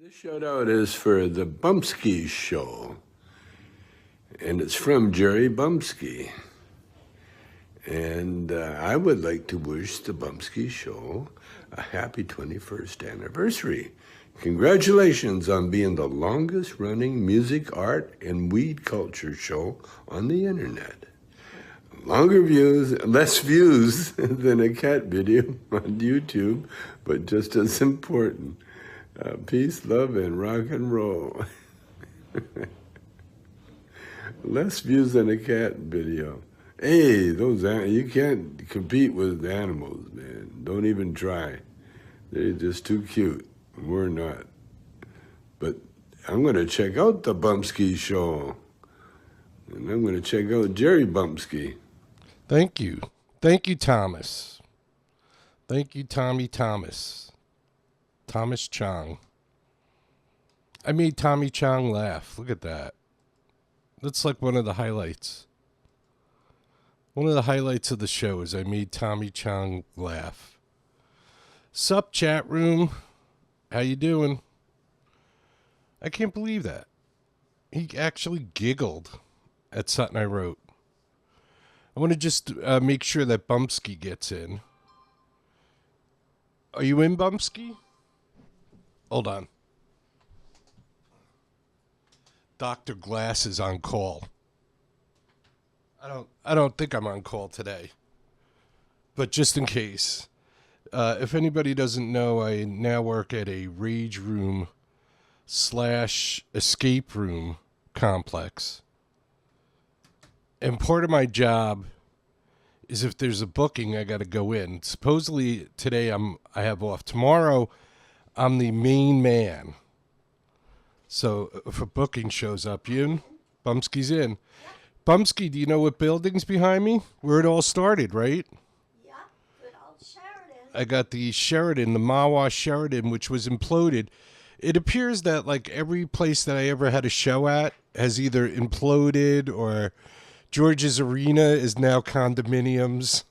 This shout out is for the Bumpskey show, and it's from Jerry Bumpskey. And I would like to wish the Bumpskey show a happy 21st anniversary. Congratulations on being the longest running music, art, and weed culture show on the internet. Longer views, less views than a cat video on YouTube, but just as important. Peace, love, and rock and roll. Less views than a cat video. Hey, you can't compete with animals, man. Don't even try. They're just too cute. We're not. But I'm going to check out the Bumpskey show. And I'm going to check out Jerry Bumpskey. Thank you. Thank you, Thomas. Thank you, Tommy Thomas. Thomas Chong. I made Tommy Chong laugh. Look at that. That's like one of the highlights. One of the highlights of the show is I made Tommy Chong laugh. Sup, chat room? How you doing? I can't believe that. He actually giggled at something I wrote. I want to just make sure that Bumpskey gets in. Are you in, Bumpskey? Hold on. Dr. Glass is on call. I don't think I'm on call today. But just in case. If anybody doesn't know, I now work at a rage room / escape room complex. And part of my job is if there's a booking, I got to go in. Supposedly today I have off. Tomorrow, I'm the main man. So if a booking shows up, Bumpskey's in. Bumpskey, do you know what building's behind me? Where it all started, right? Yep, good old Sheridan. I got the Sheridan, the Mawa Sheridan, which was imploded. It appears that like every place that I ever had a show at has either imploded or George's Arena is now condominiums.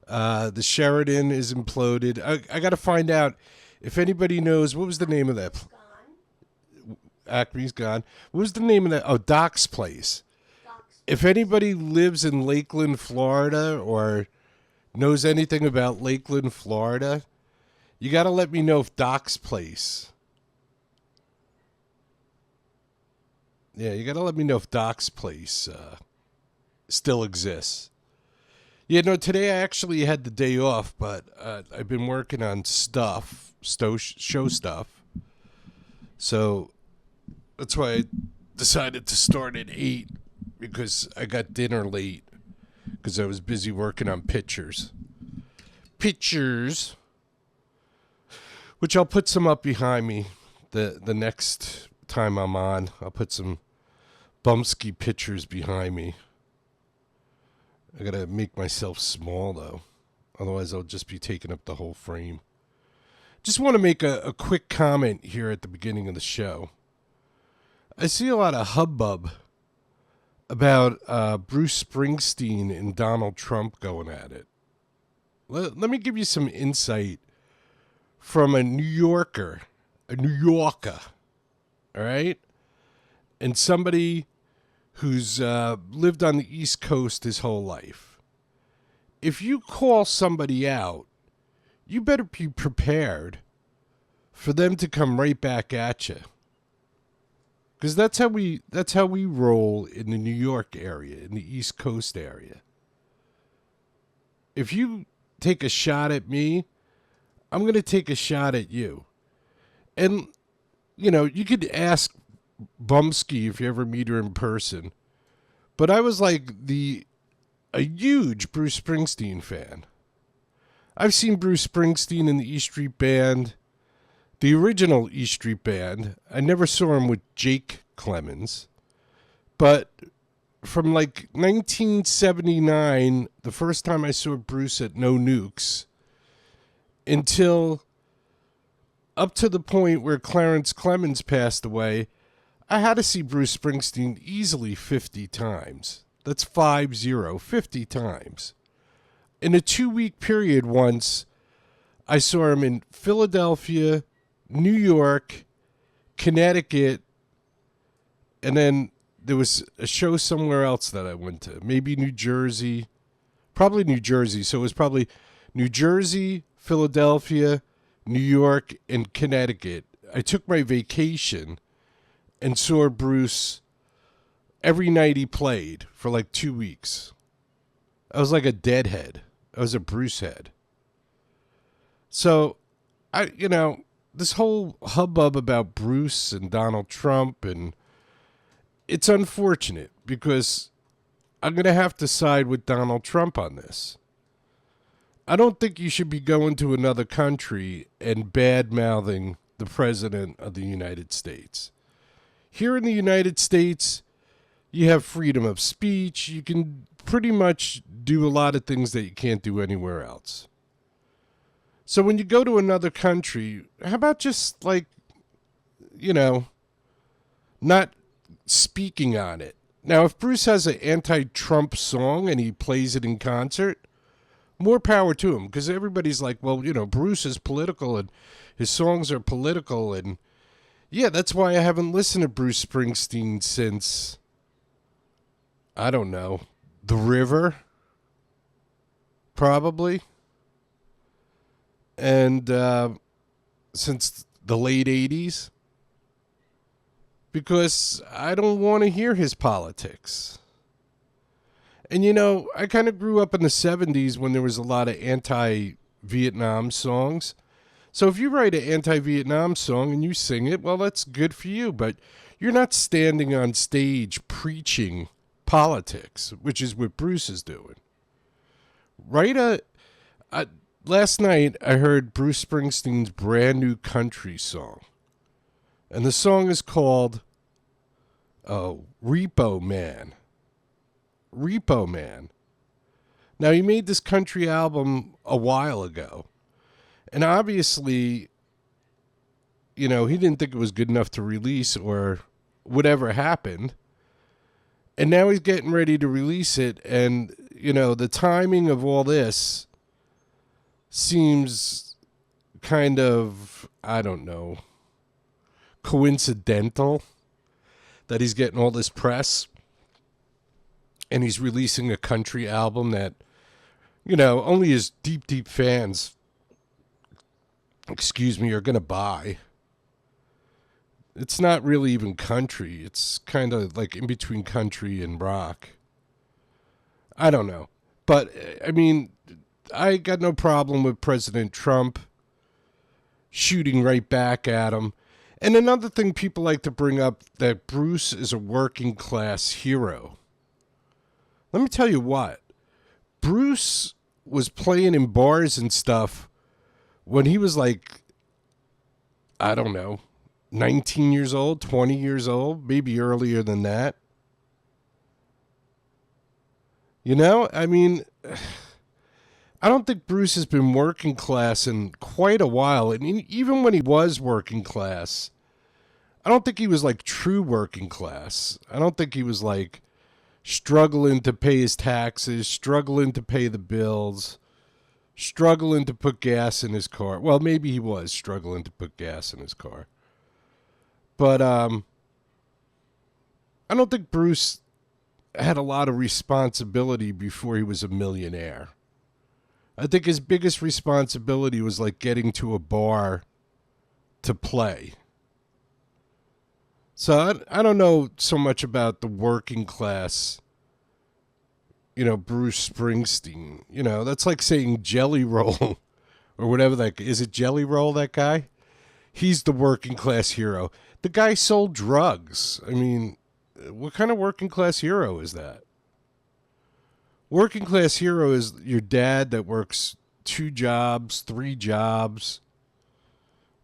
Gone. The Sheridan is imploded. I got to find out if anybody knows, what was the name of that? Gone. Acme's gone. What was the name of that? Oh, Doc's Place. Doc's. If anybody lives in Lakeland, Florida, or knows anything about Lakeland, Florida, you got to let me know if Doc's Place. Yeah, you got to let me know if Doc's Place still exists. Yeah, no, today I actually had the day off, but I've been working on stuff, show stuff. So that's why I decided to start at 8 because I got dinner late because I was busy working on pictures. Which I'll put some up behind me the next time I'm on. I'll put some Bumpskey pictures behind me. I gotta make myself small though. Otherwise I'll just be taking up the whole frame. Just want to make a quick comment here at the beginning of the show. I see a lot of hubbub about Bruce Springsteen and Donald Trump going at it. Let me give you some insight from a New Yorker, all right? And somebody who's lived on the East Coast his whole life. If you call somebody out, you better be prepared for them to come right back at you. Because that's how we roll in the New York area, in the East Coast area. If you take a shot at me, I'm going to take a shot at you. And, you could ask Bumpskey if you ever meet her in person. But I was like a huge Bruce Springsteen fan. I've seen Bruce Springsteen in the E Street Band, the original E Street Band. I never saw him with Jake Clemens. But from like 1979, the first time I saw Bruce at No Nukes, until up to the point where Clarence Clemens passed away, I had to see Bruce Springsteen easily 50 times. That's 50 times. In a 2-week period once, I saw him in Philadelphia, New York, Connecticut, and then there was a show somewhere else that I went to. Maybe New Jersey. Probably New Jersey. So it was probably New Jersey, Philadelphia, New York, and Connecticut. I took my vacation and saw Bruce every night he played for like 2 weeks. I was like a deadhead. I was a Bruce head. So, this whole hubbub about Bruce and Donald Trump, and it's unfortunate because I'm going to have to side with Donald Trump on this. I don't think you should be going to another country and bad-mouthing the President of the United States. Here in the United States, you have freedom of speech. You can pretty much do a lot of things that you can't do anywhere else. So when you go to another country, how about just not speaking on it? Now, if Bruce has an anti-Trump song and he plays it in concert, more power to him, because everybody's like, well, Bruce is political and his songs are political. And yeah, that's why I haven't listened to Bruce Springsteen since, I don't know, The River, probably. And since the late 80s, because I don't want to hear his politics. And, I kind of grew up in the 70s when there was a lot of anti-Vietnam songs. So if you write an anti-Vietnam song and you sing it, well, that's good for you. But you're not standing on stage preaching politics, which is what Bruce is doing. Last night, I heard Bruce Springsteen's brand new country song. And the song is called Repo Man. Repo Man. Now, he made this country album a while ago. And obviously, he didn't think it was good enough to release or whatever happened. And now he's getting ready to release it. And, the timing of all this seems kind of, I don't know, coincidental that he's getting all this press. And he's releasing a country album that, only his deep, deep fans, are going to buy. It's not really even country. It's kind of like in between country and rock. I don't know. But, I got no problem with President Trump shooting right back at him. And another thing people like to bring up, that Bruce is a working class hero. Let me tell you what. Bruce was playing in bars and stuff when he was like, I don't know, 19 years old, 20 years old, maybe earlier than that. I don't think Bruce has been working class in quite a while. And even when he was working class, I don't think he was like true working class. I don't think he was like struggling to pay his taxes, struggling to pay the bills, struggling to put gas in his car. Well, maybe he was struggling to put gas in his car. But I don't think Bruce had a lot of responsibility before he was a millionaire. I think his biggest responsibility was like getting to a bar to play. So I don't know so much about the working class, Bruce Springsteen. That's like saying Jelly Roll or whatever that is. It Jelly Roll, that guy? He's the working class hero. The guy sold drugs. What kind of working class hero is that? Working class hero is your dad that works 2 jobs, 3 jobs,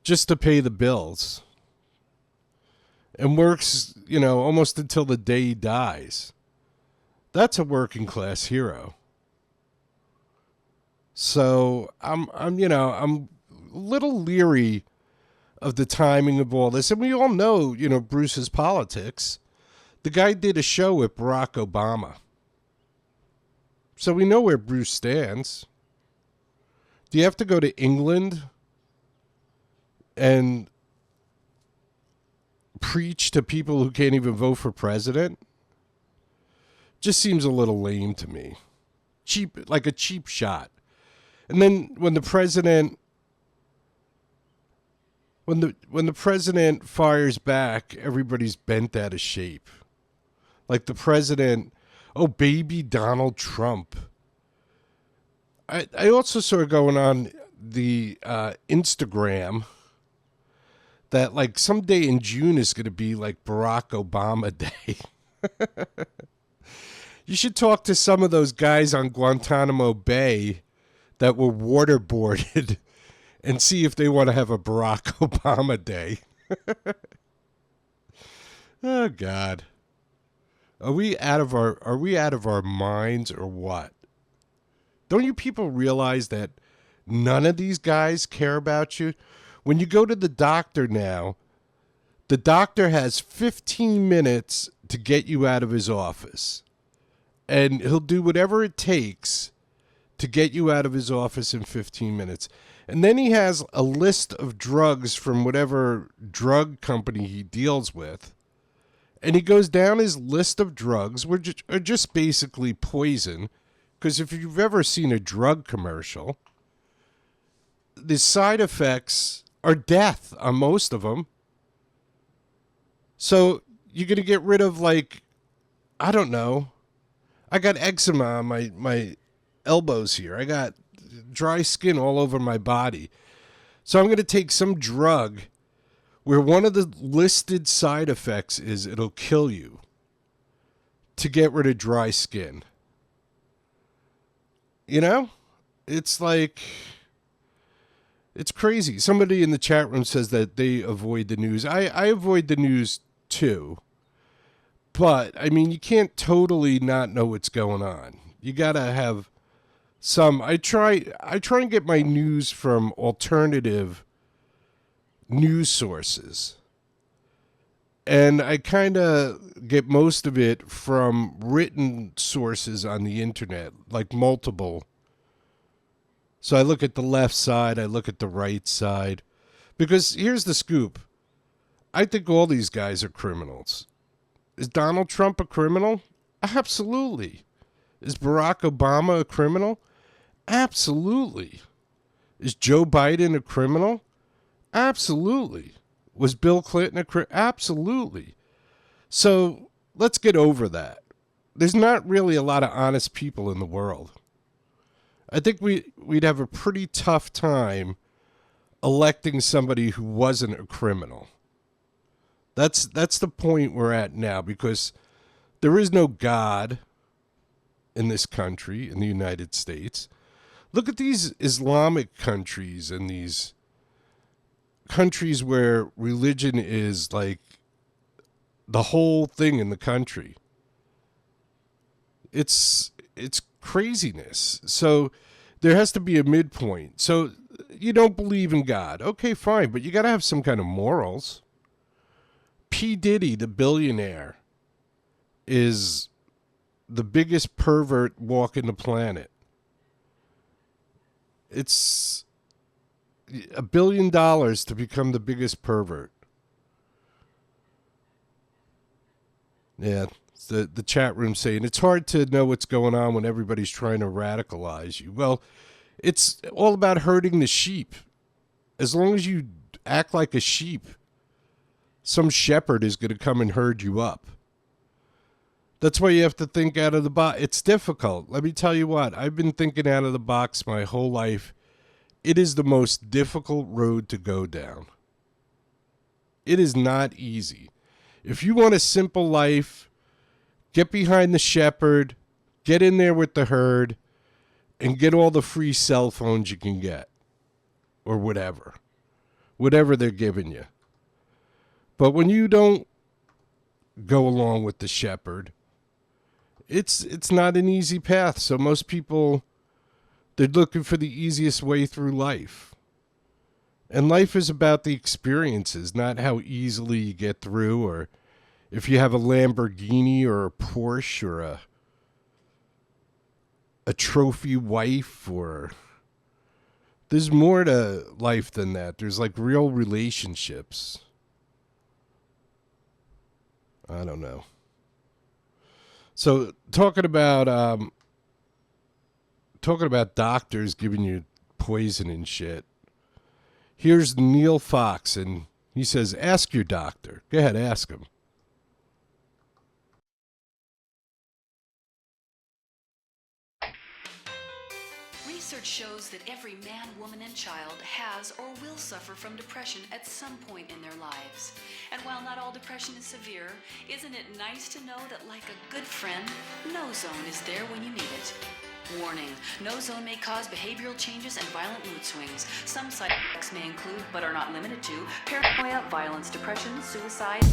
just to pay the bills. And works, almost until the day he dies. That's a working class hero. So I'm a little leery of the timing of all this. And we all know, Bruce's politics. The guy did a show with Barack Obama. So we know where Bruce stands. Do you have to go to England and preach to people who can't even vote for president just seems a little lame to me. Cheap, like a cheap shot. And then when the president fires back, everybody's bent out of shape. Like the president, oh, baby Donald Trump. I also saw going on the Instagram that like someday in June is going to be like Barack Obama Day. You should talk to some of those guys on Guantanamo Bay that were waterboarded and see if they want to have a Barack Obama Day. Oh God. Are we out of our minds or what? Don't you people realize that none of these guys care about you? When you go to the doctor now, the doctor has 15 minutes to get you out of his office. And he'll do whatever it takes to get you out of his office in 15 minutes. And then he has a list of drugs from whatever drug company he deals with. And he goes down his list of drugs, which are just basically poison. Because if you've ever seen a drug commercial, the side effects are death on most of them. So you're going to get rid of, like, I don't know. I got eczema on my elbows here. I got dry skin all over my body. So I'm going to take some drug where one of the listed side effects is it'll kill you to get rid of dry skin. You know? It's like, it's crazy. Somebody in the chat room says that they avoid the news. I avoid the news too. But, I mean, you can't totally not know what's going on. You got to have some. I try and get my news from alternative news sources. And I kind of get most of it from written sources on the internet, like multiple. So I look at the left side, I look at the right side. Because here's the scoop. I think all these guys are criminals. Is Donald Trump a criminal? Absolutely. Is Barack Obama a criminal? Absolutely. Is Joe Biden a criminal? Absolutely. Was Bill Clinton a criminal? Absolutely. So let's get over that. There's not really a lot of honest people in the world. I think we'd have a pretty tough time electing somebody who wasn't a criminal. That's the point we're at now, because there is no God in this country, in the United States. Look at these Islamic countries and these countries where religion is like the whole thing in the country. It's craziness. So there has to be a midpoint. So you don't believe in God. Okay, fine, but you got to have some kind of morals. P. Diddy, the billionaire, is the biggest pervert walking the planet. It's $1 billion to become the biggest pervert. Yeah, the chat room saying it's hard to know what's going on when everybody's trying to radicalize you. Well, it's all about herding the sheep. As long as you act like a sheep, some shepherd is going to come and herd you up. That's why you have to think out of the box. It's difficult. Let me tell you what. I've been thinking out of the box my whole life. It is the most difficult road to go down. It is not easy. If you want a simple life, get behind the shepherd, get in there with the herd, and get all the free cell phones you can get. Or whatever. Whatever they're giving you. But when you don't go along with the shepherd, it's not an easy path. So most people, they're looking for the easiest way through life. And life is about the experiences, not how easily you get through, or if you have a Lamborghini or a Porsche or a trophy wife, or there's more to life than that. There's like real relationships. I don't know. So talking about doctors giving you poison and shit. Here's Neil Fox, and he says, "Ask your doctor." Go ahead, ask him. Research shows that every man, woman, and child has or will suffer from depression at some point in their lives. And while not all depression is severe, isn't it nice to know that, like a good friend, Nozone is there when you need it? Warning, Nozone may cause behavioral changes and violent mood swings. Some side effects may include, but are not limited to, paranoia, violence, depression, suicide.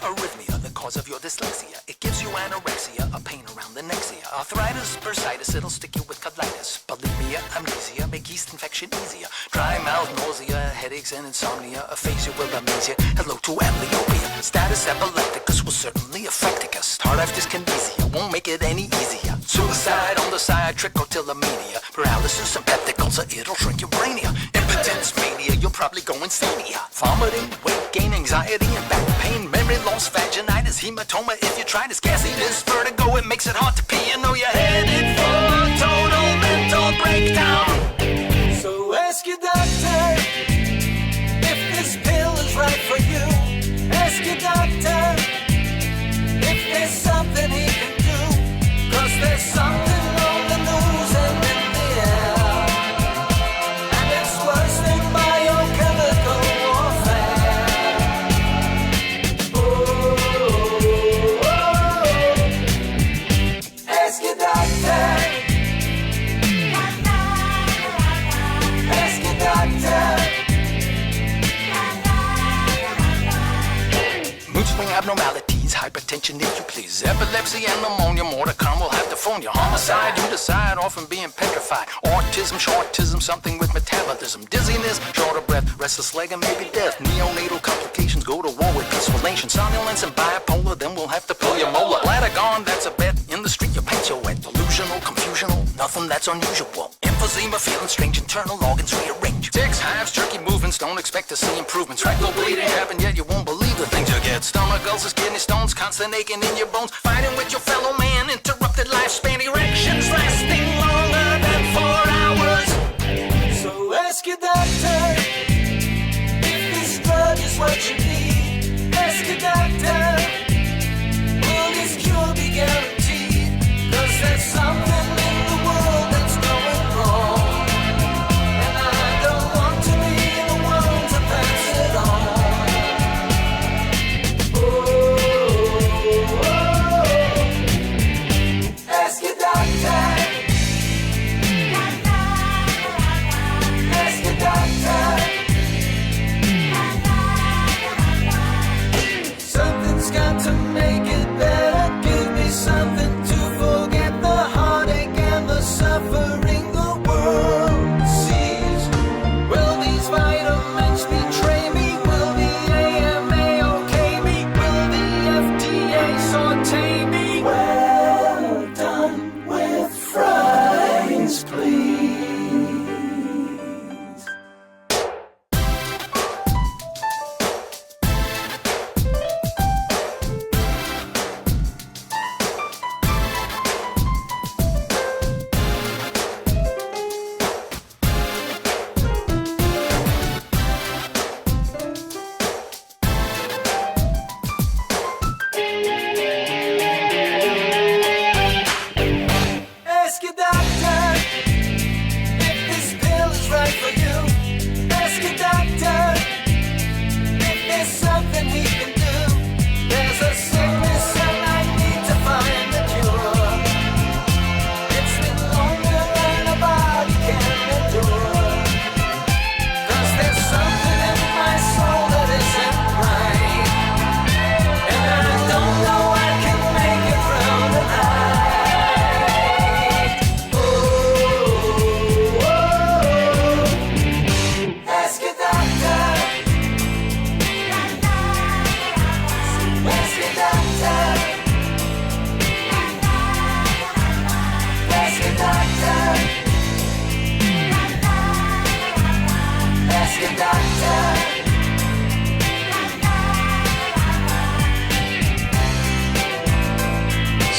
Arrhythmia, the cause of your dyslexia. It gives you anorexia, a pain around the nexia. Arthritis, bursitis, it'll stick you with colitis. Bulimia, amnesia, make yeast infection easier. Dry mouth, nausea, headaches and insomnia. Aphasia will amaze you. Hello to amblyopia. Status epilepticus will certainly affect us. Tardive dyskinesia won't make it any easier. Suicide on the side, trichotillomania. Paralysis, sympathetic ulcer, it'll shrink your brainia. Impotence, mania, you'll probably go insane. Vomiting, weight gain, anxiety, and back pain. Memory loss, vaginitis, hematoma. If you try this gasiness, vertigo, it makes it hard to pee. You know you're headed for a total mental breakdown. So ask your doctor if this pill is right for you. Ask your doctor if there's something he can do. 'Cause there's something on the news and in the air, and it's worse than biochemical warfare. Ask your doctor. Ask your doctor. Mood swing abnormalities, hypertension if you please. Epilepsy and pneumonia, more to come, we'll have to phone you. Homicide, you decide, often being petrified. Autism, shortism, something with metabolism. Dizziness, short of breath, restless leg and maybe death. Neonatal complications, go to war with peaceful nation. Somnolence and bipolar, then we'll have to pull your molar. Bladder gone, that's a bet. In the street, your paint your wet. Delusional, confusional, nothing that's unusual. Emphysema, feeling strange, internal organs rearrange. Ticks, hives, jerky movements, don't expect to see improvements. Rectal bleeding happen, yet you won't believe the things you get. Stomach ulcers, kidney stones, constant aching in your bones. Fighting with your fellow man, interrupted lifespan, erections lasting longer than 4 hours. So ask your doctor if this drug is what you need. Ask your doctor, will this cure be guaranteed? 'Cause there's something in the world that's going wrong, and I don't want to be the one to pass it on. Ask your doctor. Ask your doctor. Something's got to make it better. Give me something to forget the heartache and the suffering the world sees. Will these vitamins betray me? Will the AMA okay me? Will the FDA saute me? Well done with fries, please.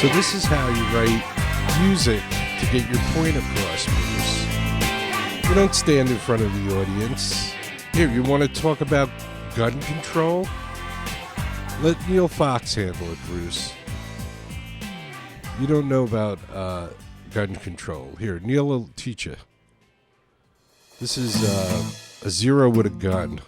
So this is how you write music to get your point across, Bruce. You don't stand in front of the audience. Here, you want to talk about gun control? Let Neil Fox handle it, Bruce. You don't know about gun control. Here, Neil will teach you. This is a zero with a gun.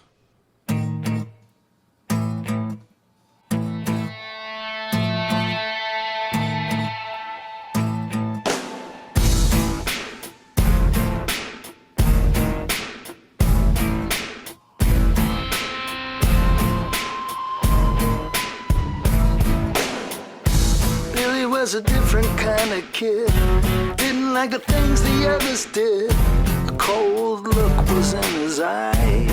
Was a different kind of kid. Didn't like the things the others did. A cold look was in his eyes.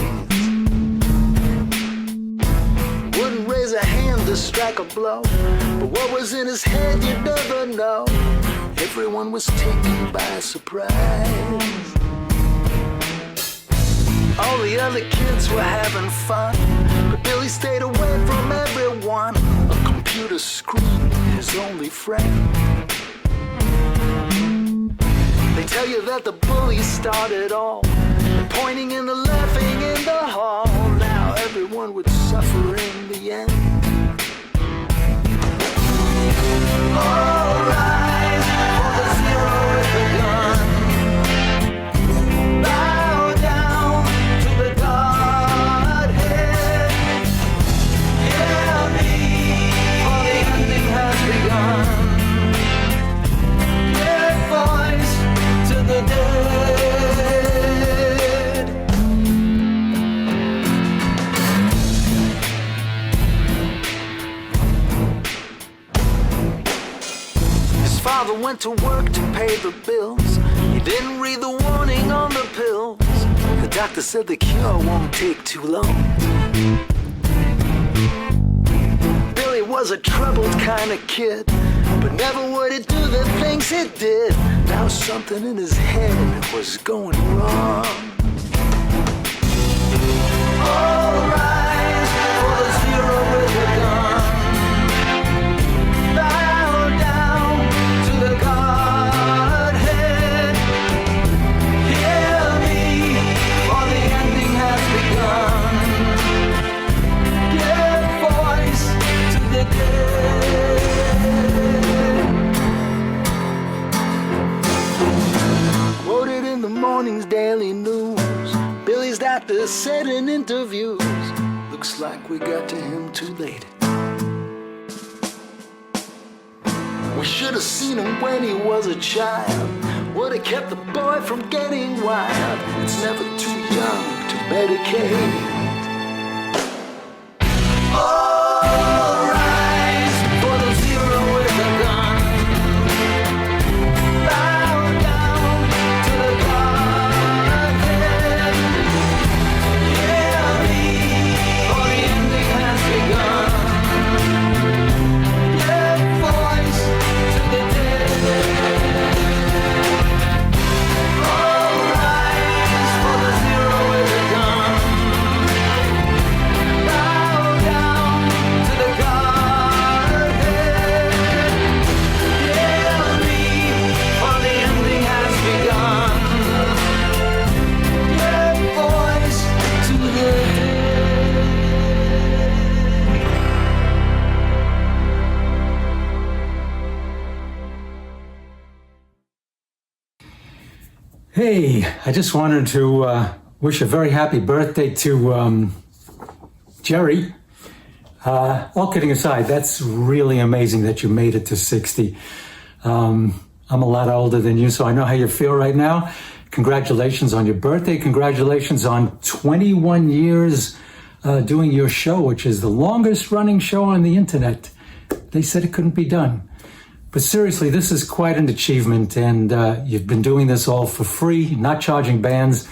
Wouldn't raise a hand to strike a blow. But what was in his head you'd never know. Everyone was taken by surprise. All the other kids were having fun, but Billy stayed away from everyone. A computer screen, his only friend. They tell you that the bullies started all, pointing and the laughing in the hall. Now everyone would suffer in the end. All rise for the zero with the gun. Bow down to the Godhead. Hear me, for the ending has begun. Give voice to the dead. His father went to work to pay the bills. He didn't read the warning on the pills. The doctor said the cure won't take too long. Billy was a troubled kind of kid, but never would he do the things he did. Now something in his head was going wrong. All rise for the zero with the gun. Bow down to the Godhead. Hear me, for the ending has begun. Give voice to the dead. Quoted in the morning's daily news, Billy's doctor said in interviews, looks like we got to him too late. We should have seen him when he was a child. Would have kept the boy from getting wild. It's never too young to medicate. All rise for the zero with the gun. Bow down to the Godhead. Hear me, for the ending has begun. Give voice to the dead. All rise for the zero with the gun. Bow down to the Godhead. Hear me, for the ending has begun. Give voice to the dead. Hey, I just wanted to wish a very happy birthday to Jerry. All kidding aside, that's really amazing that you made it to 60. I'm a lot older than you, so I know how you feel right now. Congratulations on your birthday. Congratulations on 21 years doing your show, which is the longest running show on the internet. They said it couldn't be done. But seriously, this is quite an achievement, and you've been doing this all for free, not charging bands.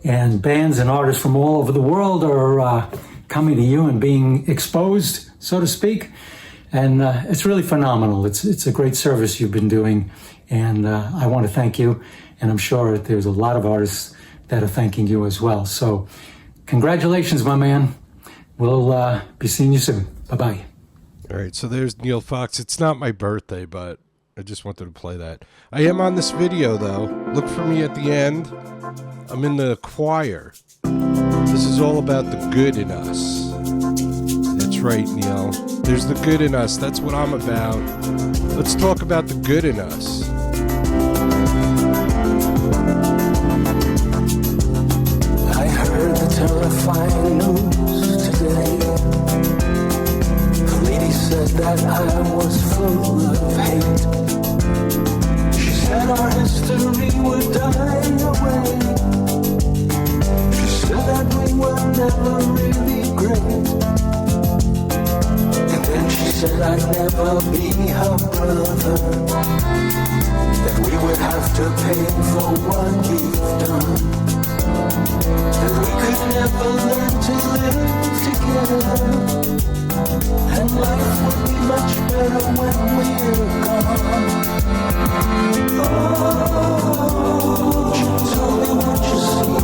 And bands and artists from all over the world are coming to you and being exposed, so to speak. And it's really phenomenal. It's a great service you've been doing, and I want to thank you. And I'm sure that there's a lot of artists that are thanking you as well. So congratulations, my man. We'll be seeing you soon. Bye-bye. All right, so there's Neil Fox. It's not my birthday, but I just wanted to play that. I am on this video, though. Look for me at the end. I'm in the choir. This is all about the good in us. That's right, Neil. There's the good in us. That's what I'm about. Let's talk about the good in us. I heard the terrifying news today. The lady said that I was full of hate. She said our history would die away. She said that we were never really great. And then she said I'd never be her brother, that we would have to pay for what we've done, that we could never learn to live together, and life would be much better when we're gone. Oh, tell me what you see.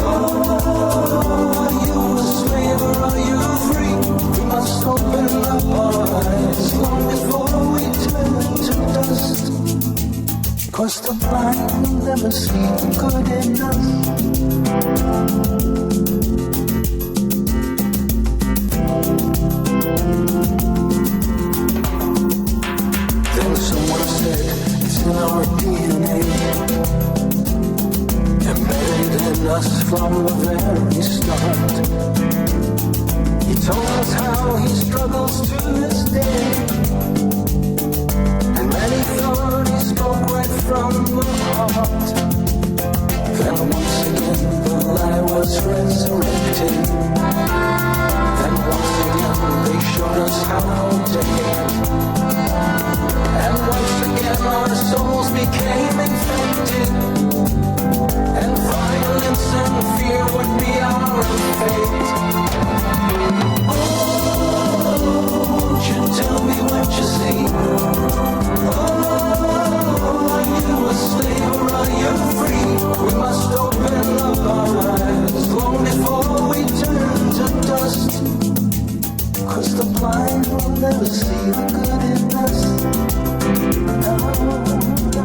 Oh, are you a slave or are you free? We must open up our eyes long before we turn to dust. 'Cause the blind will never see the good in us. Then someone said it's in our DNA, embedded in us from the very start. He told us how he struggles to this day, and many thought he spoke right from the heart. Then once again the lie was resurrected. Then once again they showed us how to hate. And once again our souls became infected, and violence and fear would be our fate. Oh, won't you tell me what you see? Oh, are you a slave or are you free? We must open up our eyes long before we turn to dust. 'Cause the blind will never see the good in us. No, no.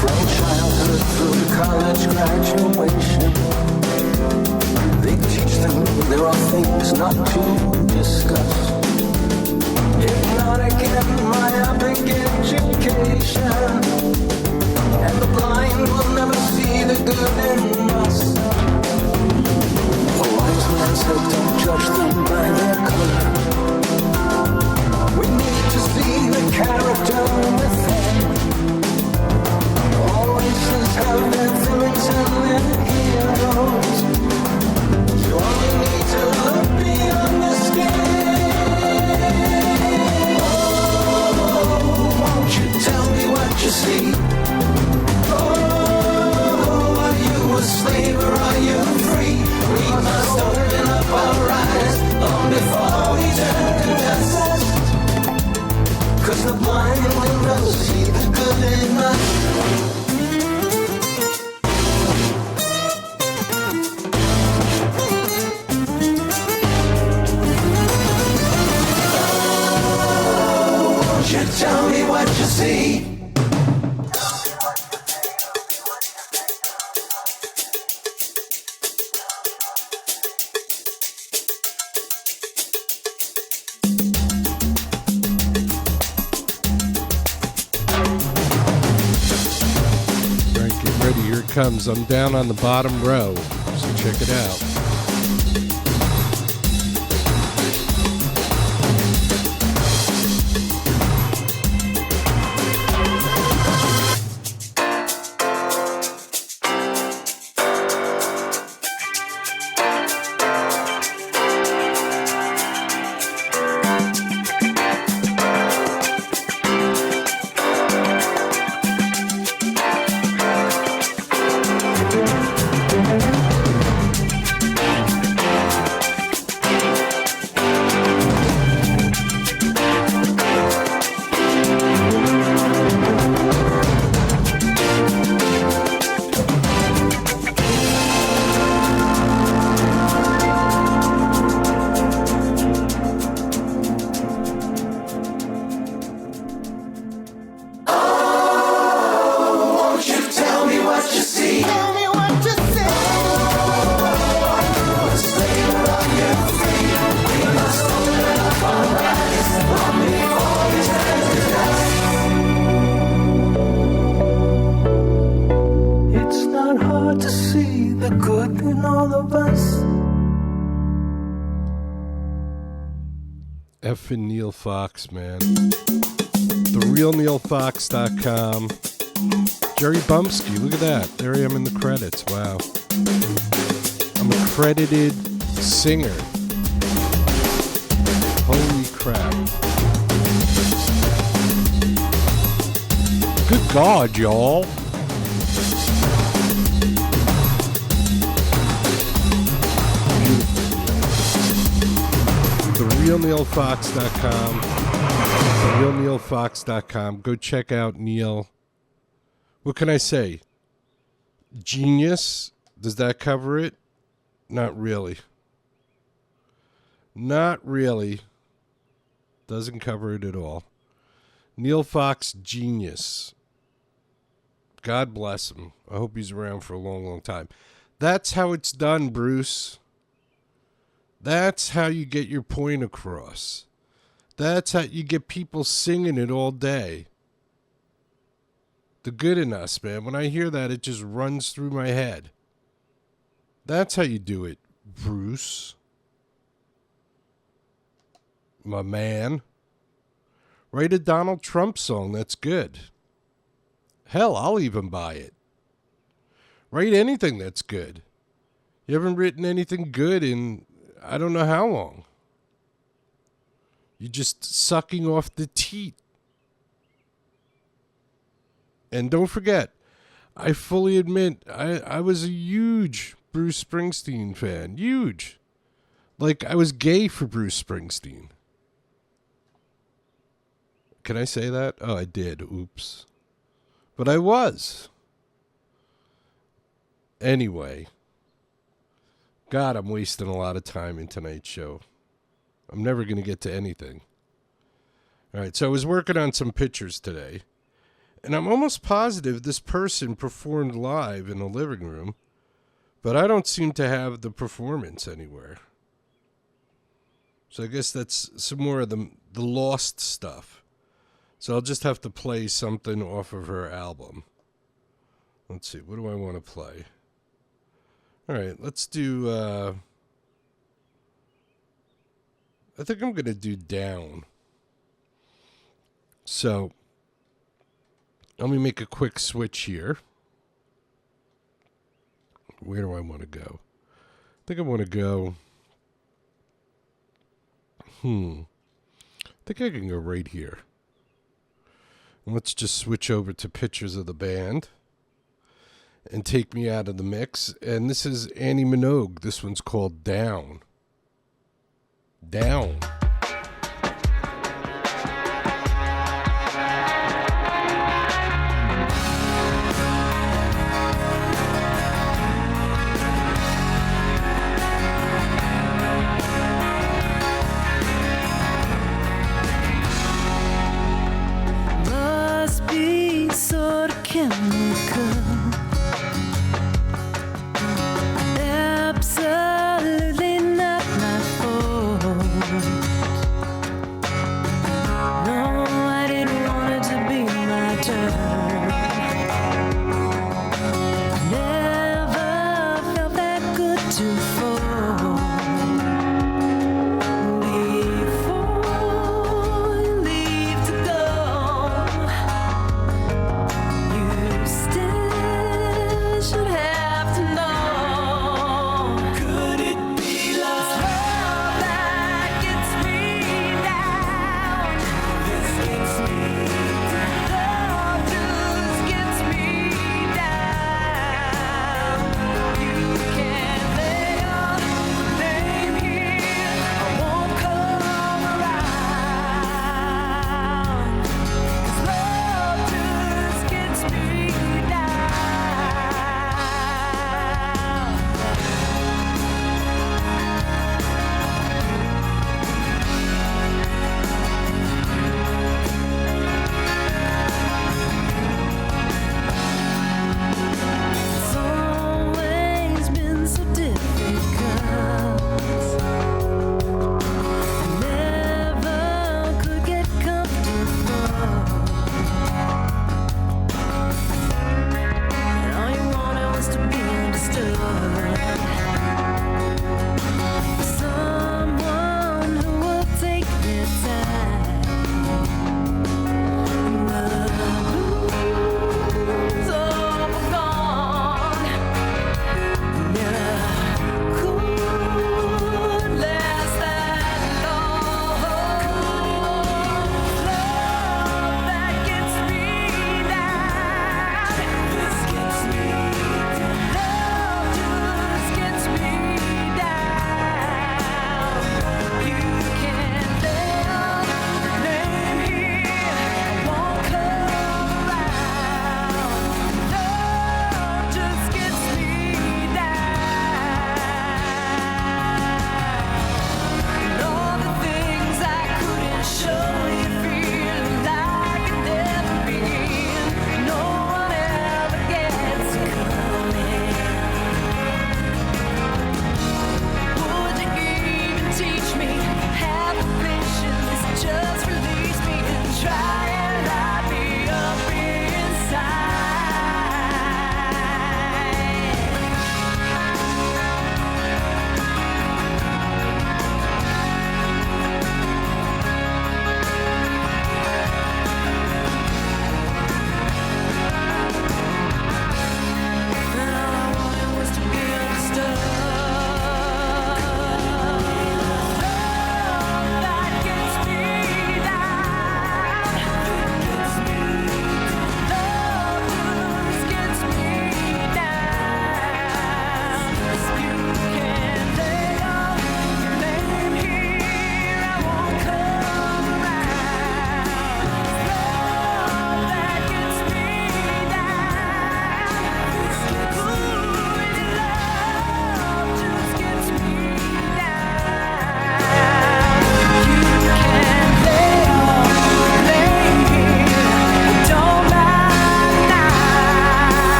From childhood through college graduation, they teach them there are things not to discuss. Hypnotic and myopic education, and the blind will never see the good in us. A wise man said don't judge them by their color. We need to see the character within. All races have their villains and their heroes. You only need to look beyond the skin. Oh, won't you tell me what you see? Oh, are you a slave or are you free? We must open up our eyes long before we turn to dust. 'Cause the blind will never see the good in us. You tell me what you see. Right, get ready. Here it comes. I'm down on the bottom row, so check it out. Effing Neil Fox, man. TheRealNeilFox.com. Jerry Bumpskey, look at that. There I am in the credits. Wow. I'm a credited singer. Holy crap. Good God, y'all. TheRealNeilFox.com. TheRealNeilFox.com. Go check out Neil. What can I say? Genius? Does that cover it? Not really. Not really. Doesn't cover it at all. Neil Fox, genius. God bless him. I hope he's around for a long, long time. That's how it's done, Bruce. That's how you get your point across. That's how you get people singing it all day. The good in us, man. When I hear that, it just runs through my head. That's how you do it, Bruce. My man. Write a Donald Trump song that's good. Hell, I'll even buy it. Write anything that's good. You haven't written anything good in I don't know how long. You're just sucking off the teat. And don't forget, I fully admit, I was a huge Bruce Springsteen fan. Huge. Like, I was gay for Bruce Springsteen. Can I say that? Oh, I did. Oops. But I was. Anyway. God, I'm wasting a lot of time in tonight's show. I'm never going to get to anything. All right, so I was working on some pictures today. And I'm almost positive this person performed live in the living room. But I don't seem to have the performance anywhere. So I guess that's some more of the lost stuff. So I'll just have to play something off of her album. Let's see, what do I want to play? All right, let's do, I think I'm going to do Down. So, let me make a quick switch here. Where do I want to go? I think I want to go, I think I can go right here. And let's just switch over to pictures of the band. And take me out of the mix. And this is Annie Minogue. This one's called Down. Down. Must be sort of chemical. Absolutely not my fault.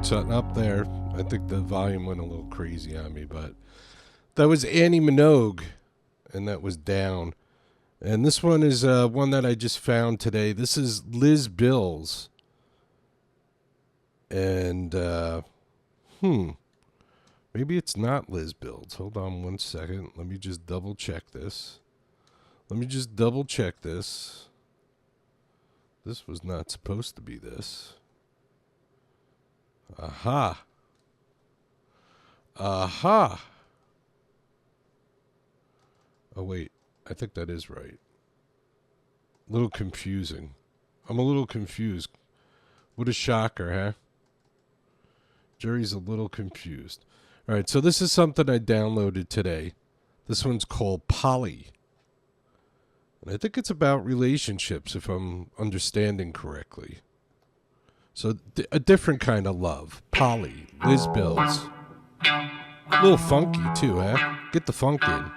something up there. I think the volume went a little crazy on me, but that was Annie Minogue, and that was Down. And this one is one that I just found today. This is Liz Bills. And, maybe it's not Liz Bills. Hold on one second. Let me just double check this. This was not supposed to be this. Aha. Oh, wait. I think that is right. A little confusing. I'm a little confused. What a shocker, huh? Jerry's a little confused. All right, so this is something I downloaded today. This one's called Polly. And I think it's about relationships, if I'm understanding correctly. So a different kind of love. Polly, Liz Bills. A little funky, too, huh? Get the funk in.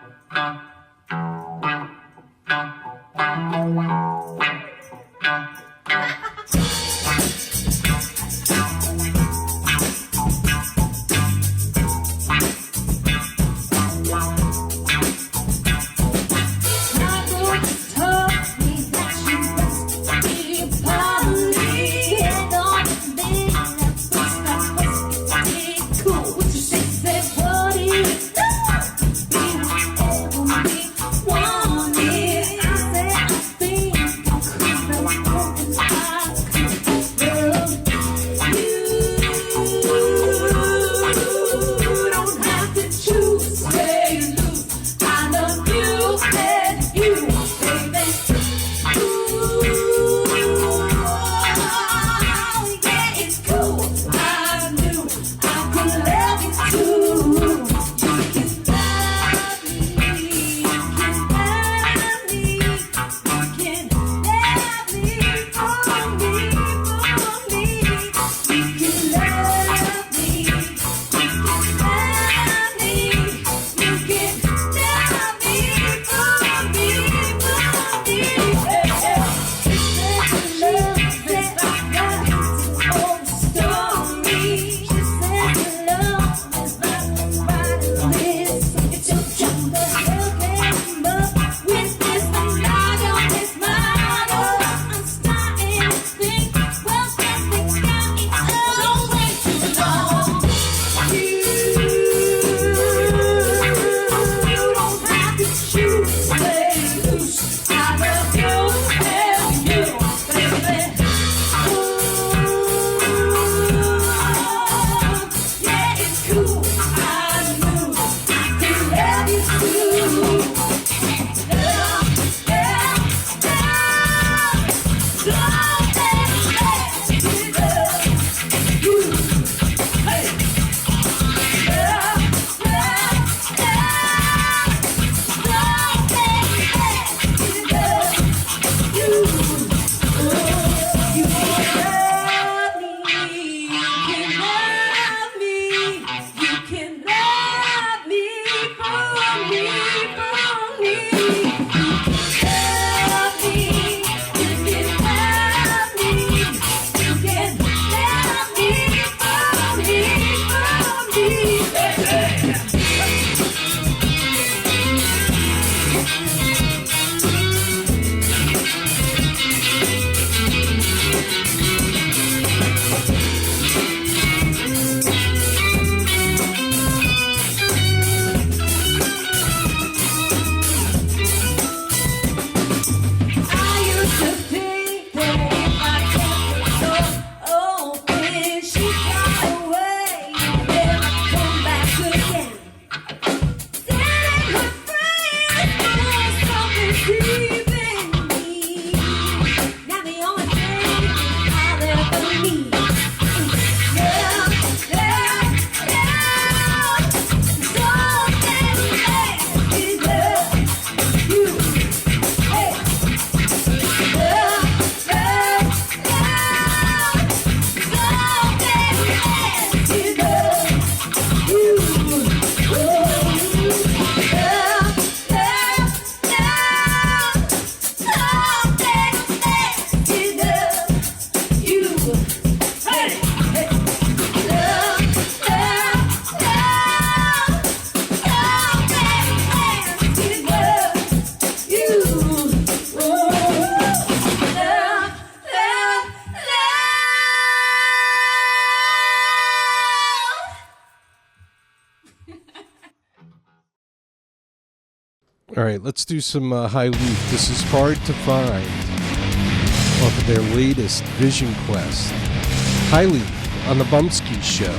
All right, let's do some High Leaf. This is Hard to Find off of their latest Vision Quest. High Leaf on the Bumpskey Show.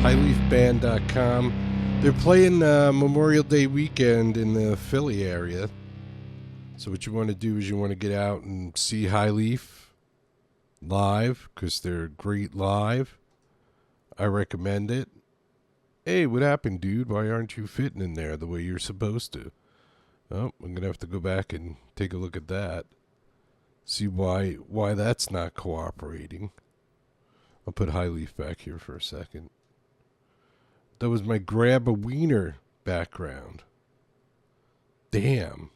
highleafband.com. They're playing Memorial Day weekend in the Philly area. So what you want to do is you want to get out and see High Leaf live because they're great live. I recommend it. Hey, what happened, dude? Why aren't you fitting in there the way you're supposed to? Oh, I'm gonna have to go back and take a look at that. See why that's not cooperating. I'll put High Leaf back here for a second. That was my grab a wiener background. Damn.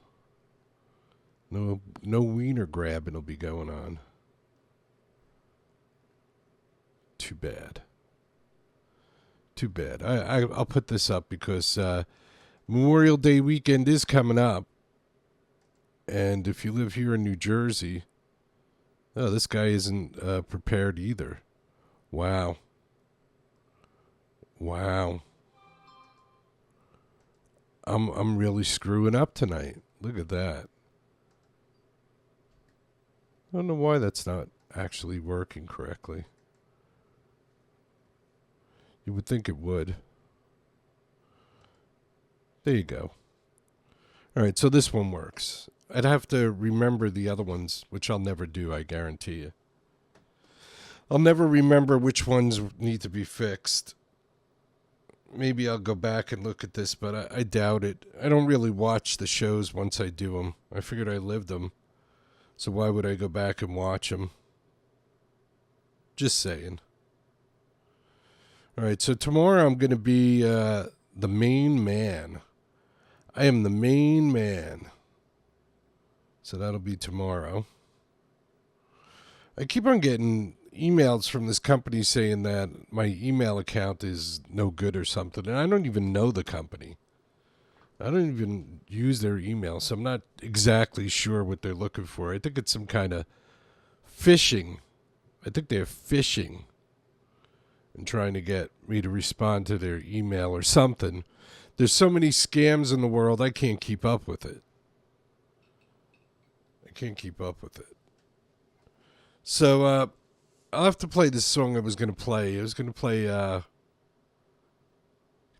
No wiener grabbing will be going on. Too bad. Too bad. I'll put this up because Memorial Day weekend is coming up. And if you live here in New Jersey, oh, this guy isn't prepared either. Wow. Wow. I'm really screwing up tonight. Look at that. I don't know why that's not actually working correctly. You would think it would. There you go. All right, so this one works. I'd have to remember the other ones, which I'll never do, I guarantee you. I'll never remember which ones need to be fixed. Maybe I'll go back and look at this, but I doubt it. I don't really watch the shows once I do them. I figured I lived them, so why would I go back and watch them? Just saying. All right, so tomorrow I'm going to be the main man. I am the main man. So that'll be tomorrow. I keep on getting emails from this company saying that my email account is no good or something, and I don't even know the company. I don't even use their email, so I'm not exactly sure what they're looking for. I think it's some kind of phishing. I think they're phishing and trying to get me to respond to their email or something. There's so many scams in the world, I can't keep up with it. I can't keep up with it. So, I'll have to play this song I was going to play. I was going to play,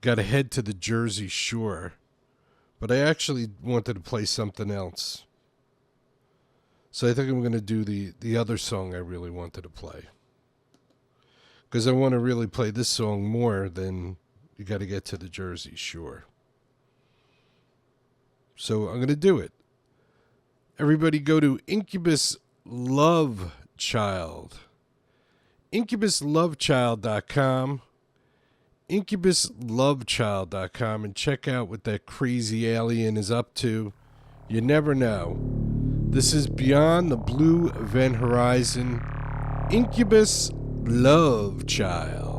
Gotta Head to the Jersey Shore. But I actually wanted to play something else. So I think I'm going to do the other song I really wanted to play. Because I want to really play this song more than You Gotta Get to the Jersey Shore. So I'm going to do it. Everybody go to Incubus Love Child. IncubusLoveChild.com. IncubusLoveChild.com and check out what that crazy alien is up to. You never know. This is Beyond the Blue Event Horizon. Incubus Love Child.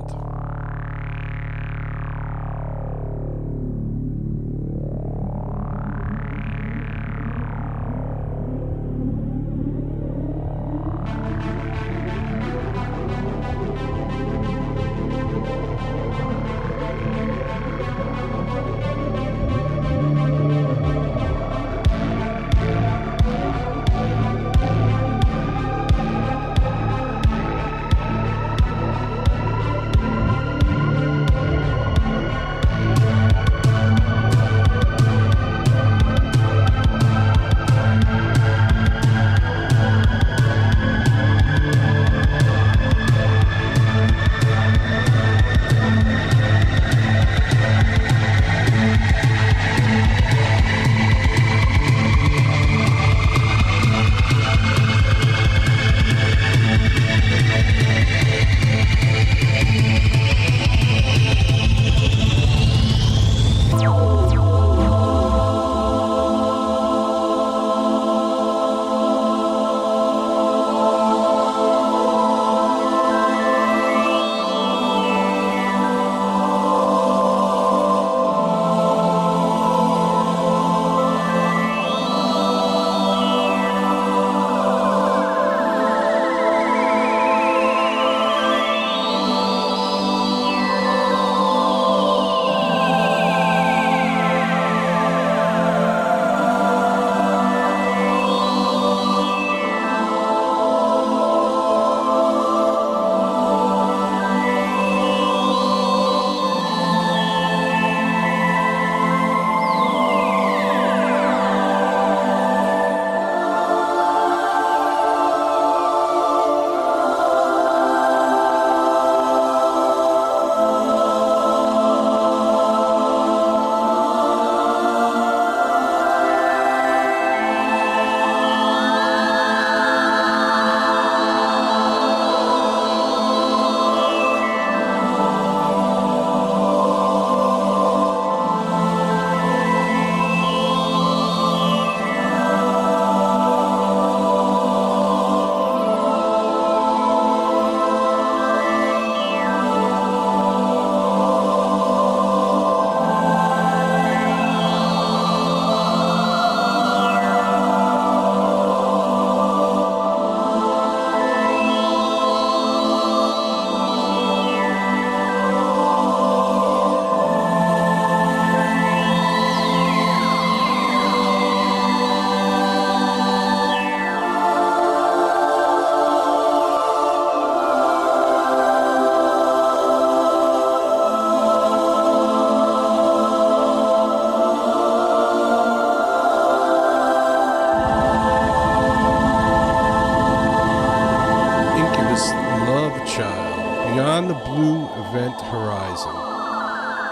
Event Horizon.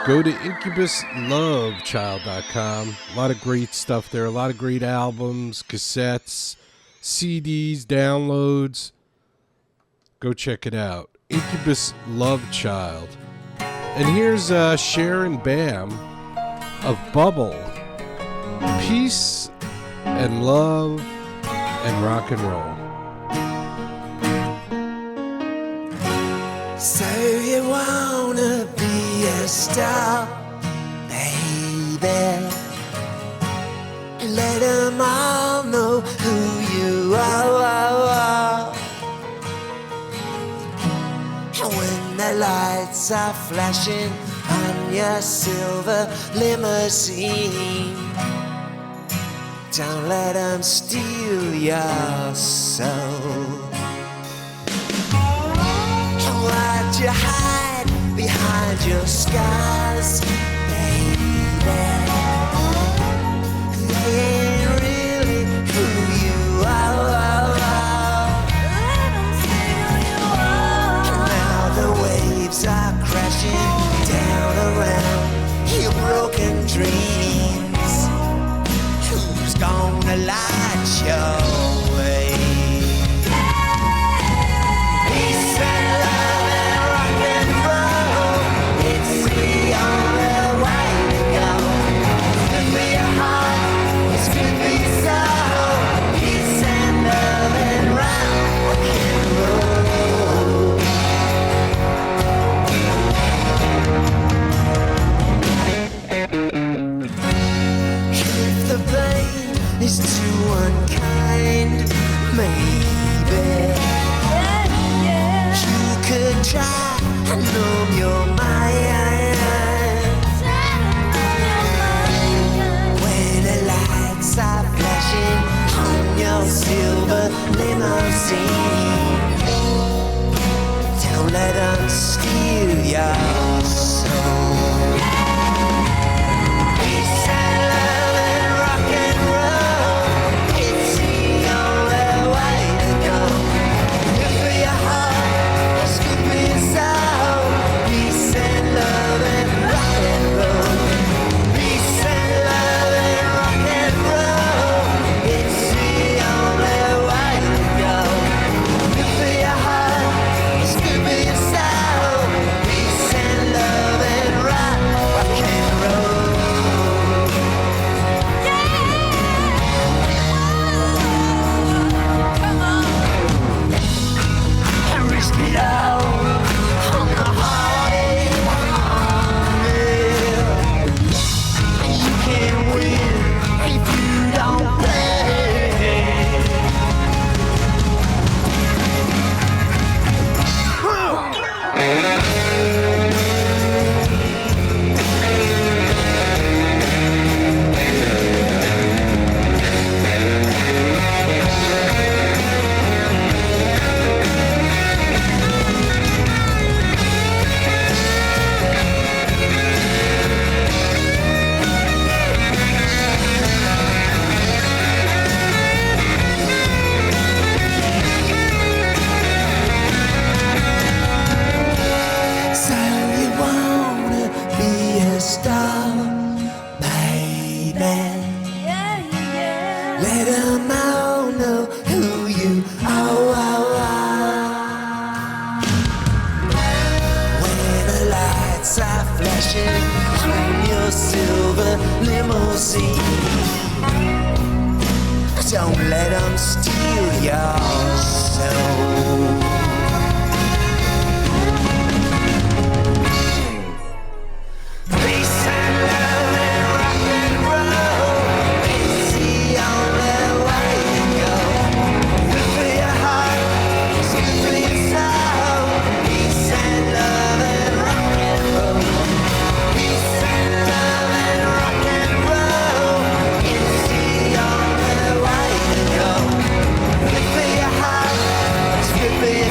Go to incubuslovechild.com. A lot of great stuff there. A lot of great albums, cassettes, CDs, downloads. Go check it out. Incubus Love Child. And here's Sharon Bam of Bubble. Peace and love and rock and roll. So you wanna be a star, baby? Let them all know who you are. And when the lights are flashing on your silver limousine, don't let them steal your soul. Why'd you hide behind your scars, baby? They ain't really who you are. Now the waves are crashing down around your broken dreams. Who's gonna light your way? Peace and love and rock and roll, it's the only way to go. It's good for your heart, it's good for your soul. Peace and love and rock and roll. If the blame is too unkind, maybe you could try and numb your mind. When the lights are flashing on your silver limousine, don't let them steal your soul. Peace and love and rock and roll, it's the only way to go. Good for your heart, it's good for your soul. Peace and love and rock and roll. Peace and love and rock and roll, it's the only way to go. Good for your heart, it's good for your soul. Peace and love and rock and roll. And risk it all on the heartache. Yeah. You can't win if you don't play. So you wanna be a star, baby? Let 'em all know who you are. When the lights are flashing on your silver limousine, don't let 'em steal your soul. Peace and love and rock and roll, it's the only way to go. Good for your heart, it's good for your soul. Peace and love and rock and roll. Peace and love and rock and roll, it's the only way to go. Good for your heart, it's good for your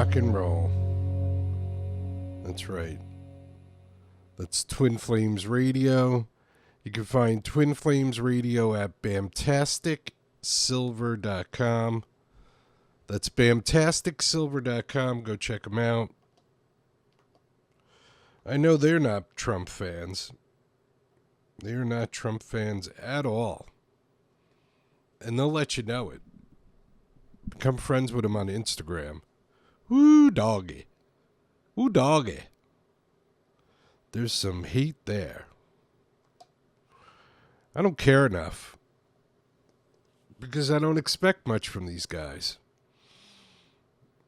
rock and roll. That's right. That's Twin Flames Radio. You can find Twin Flames Radio at bamtasticsilver.com. That's bamtasticsilver.com. Go check them out. I know they're not Trump fans. They're not Trump fans at all. And they'll let you know it. Become friends with them on Instagram. Woo, doggy. Woo, doggy. There's some hate there. I don't care enough. Because I don't expect much from these guys.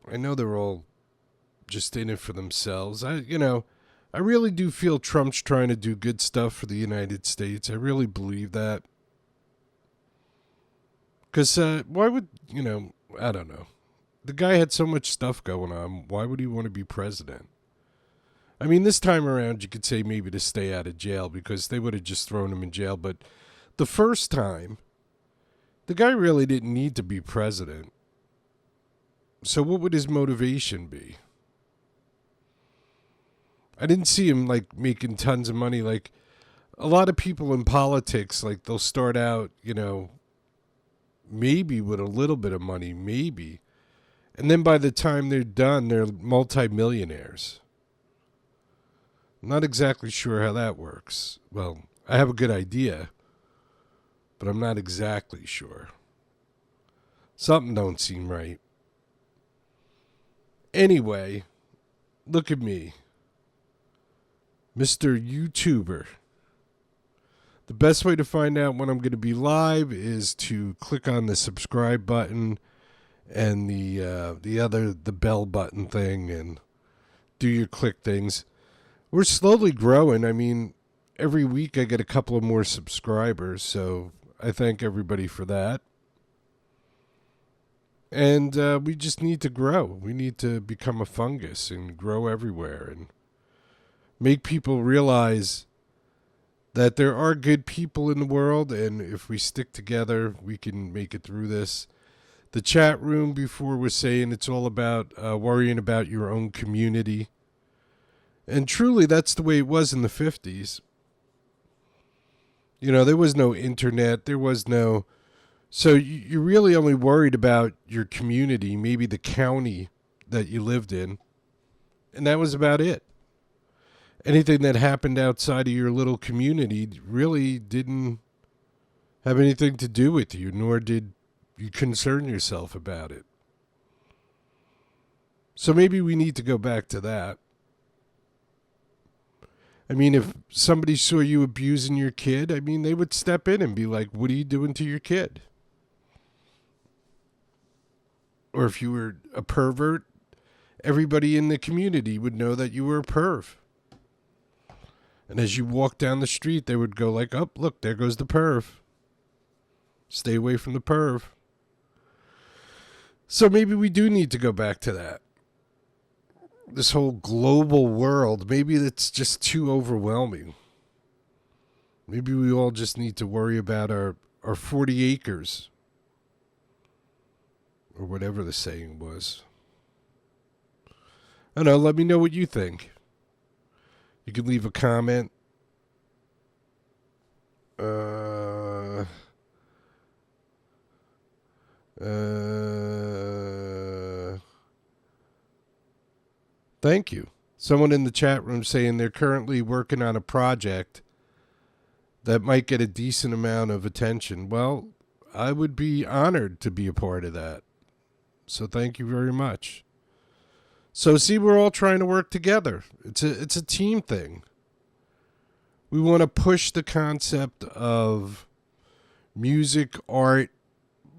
I know they're all just in it for themselves. I really do feel Trump's trying to do good stuff for the United States. I really believe that. Because why would, I don't know. The guy had so much stuff going on. Why would he want to be president? I mean, this time around, you could say maybe to stay out of jail because they would have just thrown him in jail. But the first time, the guy really didn't need to be president. So what would his motivation be? I didn't see him, making tons of money. Like, a lot of people in politics, they'll start out, maybe with a little bit of money, maybe. And then by the time they're done, they're multimillionaires. I'm not exactly sure how that works. Well, I have a good idea, but I'm not exactly sure. Something don't seem right. Anyway, look at me. Mr. YouTuber. The best way to find out when I'm going to be live is to click on the subscribe button and the bell button thing and do your click things. We're slowly growing. I mean, every week I get a couple of more subscribers, so I thank everybody for that. And we just need to grow. We need to become a fungus and grow everywhere and make people realize that there are good people in the world, and if we stick together, we can make it through this. The chat room before was saying it's all about worrying about your own community. And truly, that's the way it was in the 50s. There was no internet. There was no... So you're really only worried about your community, maybe the county that you lived in. And that was about it. Anything that happened outside of your little community really didn't have anything to do with you, nor did you concern yourself about it. So maybe we need to go back to that. I mean, if somebody saw you abusing your kid, they would step in and be like, what are you doing to your kid? Or if you were a pervert, everybody in the community would know that you were a perv. And as you walk down the street, they would go like, oh, look, there goes the perv. Stay away from the perv. So maybe we do need to go back to that. This whole global world, maybe it's just too overwhelming. Maybe we all just need to worry about our 40 acres. Or whatever the saying was. I don't know, let me know what you think. You can leave a comment. Thank you. Someone in the chat room saying they're currently working on a project that might get a decent amount of attention. Well, I would be honored to be a part of that. So thank you very much. So see, we're all trying to work together. It's a team thing. We want to push the concept of music, art,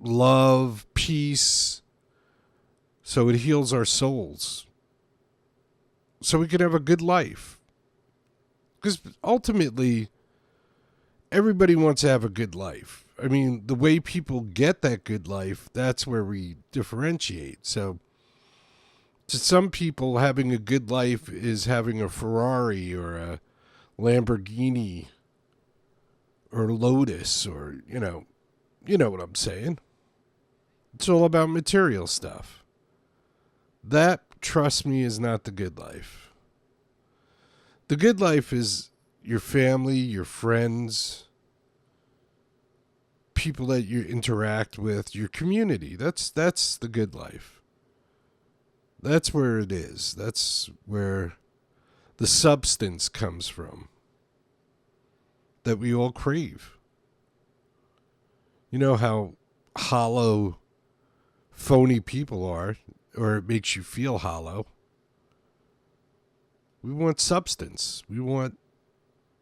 love, peace, so it heals our souls. So we can have a good life. Because ultimately, everybody wants to have a good life. I mean, the way people get that good life, that's where we differentiate. So to some people, having a good life is having a Ferrari or a Lamborghini or Lotus or, you know what I'm saying. It's all about material stuff. That trust me, is not the good life. The good life is your family, your friends, people that you interact with, your community. That's the good life. That's where it is. That's where the substance comes from that we all crave. You know how hollow, phony people are, or it makes you feel hollow. We want substance. We want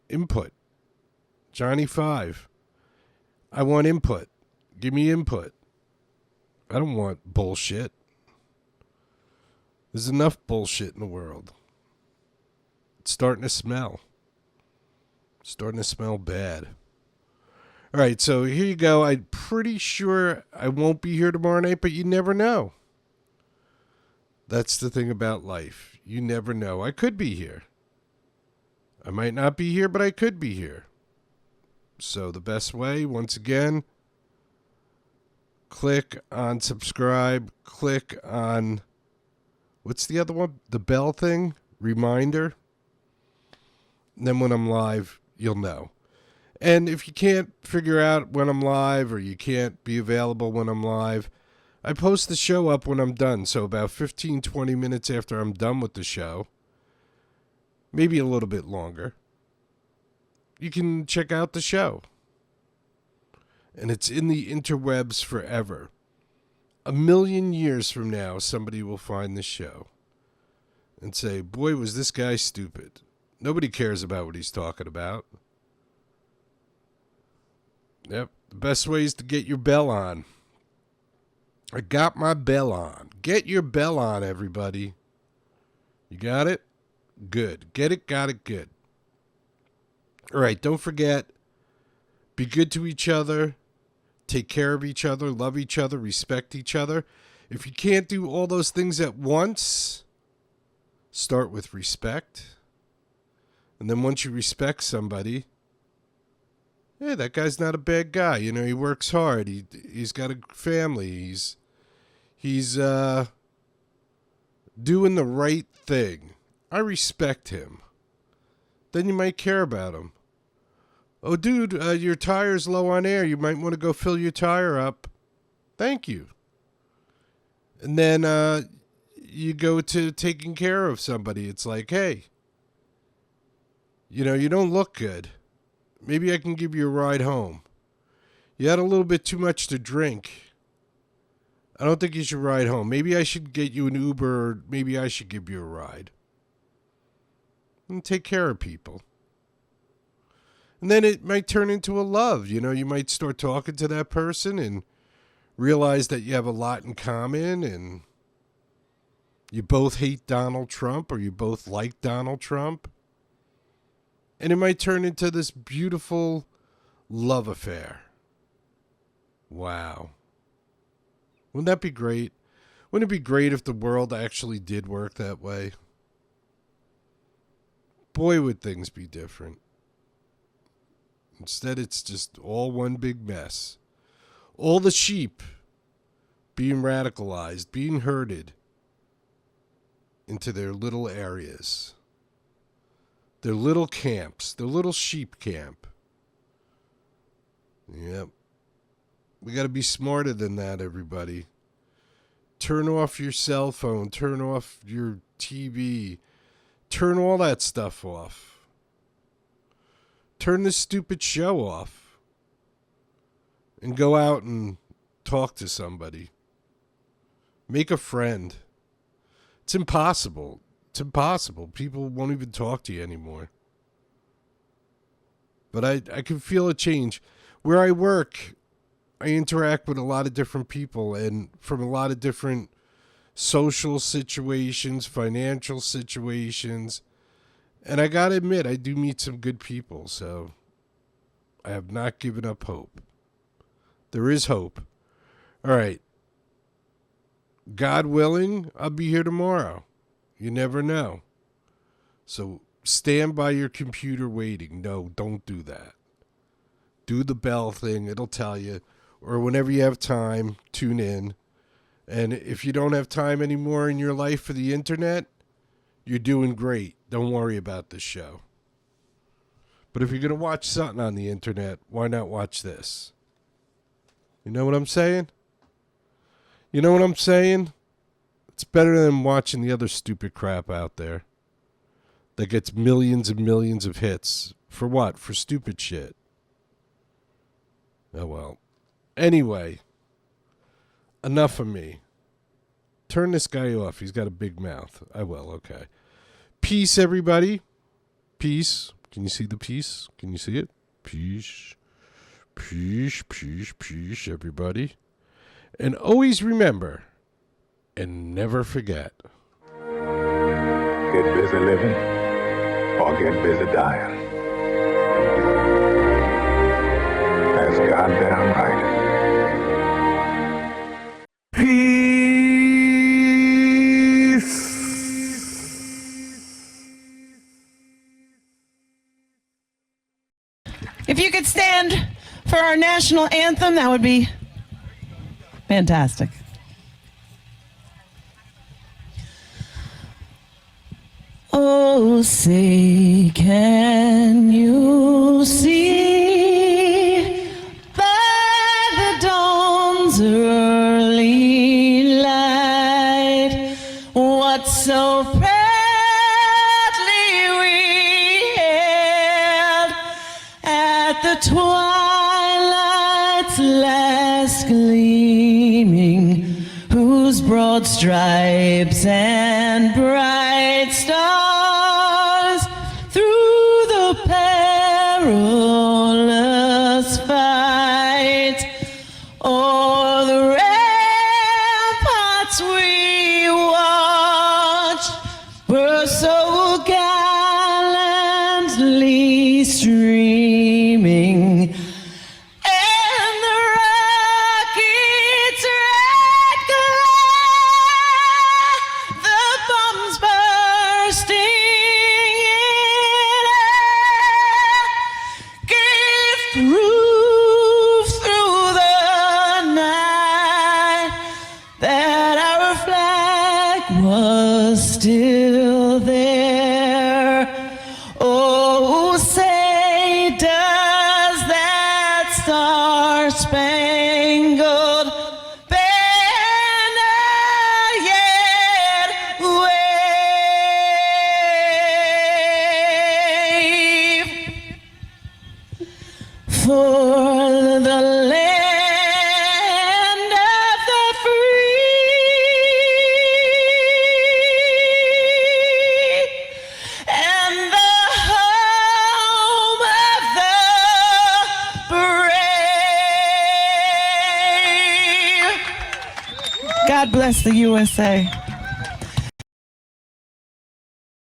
input. Johnny 5. I want input. Give me input. I don't want bullshit. There's enough bullshit in the world. It's starting to smell. It's starting to smell bad. All right, so here you go. I'm pretty sure I won't be here tomorrow night, but you never know. That's the thing about life. You never know. I could be here. I might not be here, but I could be here. So the best way, once again, click on subscribe. Click on, what's the other one? The bell thing? Reminder. And then when I'm live, you'll know. And if you can't figure out when I'm live or you can't be available when I'm live, I post the show up when I'm done. So about 15, 20 minutes after I'm done with the show, maybe a little bit longer, you can check out the show. And it's in the interwebs forever. 1,000,000 years from now, somebody will find this show and say, boy, was this guy stupid. Nobody cares about what he's talking about. Yep, the best way is to get your bell on. I got my bell on. Get your bell on, everybody. You got it? Good. Get it, got it, good. All right, don't forget, be good to each other. Take care of each other. Love each other. Respect each other. If you can't do all those things at once, start with respect. And then once you respect somebody, hey, that guy's not a bad guy. You know, he works hard. He's got a family. He's doing the right thing. I respect him. Then you might care about him. Oh, dude, your tire's low on air. You might want to go fill your tire up. Thank you. And then you go to taking care of somebody. It's like, hey, you know, you don't look good. Maybe I can give you a ride home. You had a little bit too much to drink. I don't think you should ride home. Maybe I should get you an Uber, or maybe I should give you a ride. And take care of people. And then it might turn into a love. You know, you might start talking to that person and realize that you have a lot in common and you both hate Donald Trump or you both like Donald Trump. And it might turn into this beautiful love affair. Wow. Wouldn't that be great? Wouldn't it be great if the world actually did work that way? Boy, would things be different. Instead, it's just all one big mess. All the sheep being radicalized, being herded into their little areas. Their little camps, their little sheep camp. Yep. We got to be smarter than that, everybody. Turn off your cell phone. Turn off your TV. Turn all that stuff off. Turn this stupid show off. And go out and talk to somebody. Make a friend. It's impossible. It's impossible. People won't even talk to you anymore. But I can feel a change. Where I work, I interact with a lot of different people and from a lot of different social situations, financial situations. And I got to admit, I do meet some good people. So I have not given up hope. There is hope. All right. God willing, I'll be here tomorrow. You never know. So stand by your computer waiting. No, don't do that. Do the bell thing. It'll tell you. Or whenever you have time, tune in. And if you don't have time anymore in your life for the internet, you're doing great. Don't worry about this show. But if you're going to watch something on the internet, why not watch this? You know what I'm saying? You know what I'm saying? It's better than watching the other stupid crap out there that gets millions and millions of hits. For what? For stupid shit. Oh, well. Anyway, enough of me. Turn this guy off. He's got a big mouth. I will, okay. Peace, everybody. Peace. Can you see the peace? Can you see it? Peace. Peace, peace, peace, everybody. And always remember and never forget. Get busy living or get busy dying. That's goddamn right. Peace. If you could stand for our national anthem, that would be fantastic. Oh, say, can you see by the dawn's early light what so proudly we hailed at the twilight's last gleaming, whose broad stripes and bright stars through the perilous fight o'er the ramparts we watched were so gallantly streaming. And the rocket's red glare, the bombs bursting in air, gave proof through the night that our flag was still there. Oh, say, does that star-spangled banner yet wave for the land of the free and the home of the brave? God bless the USA.